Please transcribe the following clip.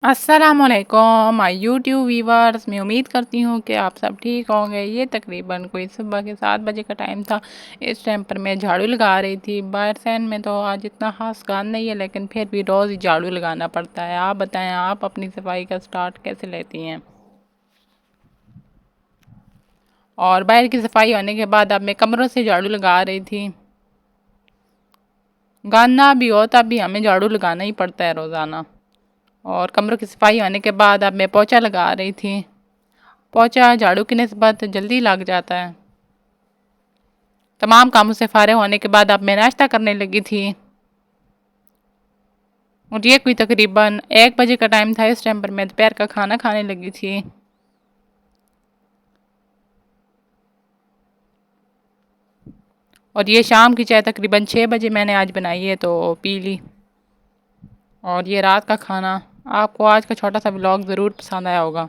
अस्सलामुअलैकुम my YouTube viewers. मैं उम्मीद करती हूँ कि आप सब ठीक होंगे। ये तकरीबन कोई सुबह के 7 बजे का टाइम था। इस टाइम पर मैं झाड़ू लगा रही थी। बारसैन में तो आज इतना ख़ास काम नहीं है, लेकिन फिर भी रोज़ ही झाड़ू लगाना पड़ता है। आप बताएं, आप अपनी सफाई का स्टार्ट कैसे लेती हैं? और बाहर की सफाई होने के बाद अब मैं कमरों से झाड़ू लगा रही थी। गाना भी हो तब भी हमें झाड़ू लगाना ही पड़ता है रोज़ाना। और कमरों की सफाई होने के बाद अब मैं पोछा लगा रही थी। पोछा झाड़ू की निस्बत जल्दी लग जाता है। तमाम कामों से फारिग होने के बाद अब मैं नाश्ता करने लगी थी। और ये कोई तकरीबन 1 बजे का टाइम था। इस टाइम पर मैं दोपहर का खाना खाने लगी थी। और ये शाम की चाय तकरीबन 6 बजे मैंने आज बनाई है, तो पी ली। और ये रात का खाना। आपको आज का छोटा सा व्लॉग ज़रूर पसंद आया होगा।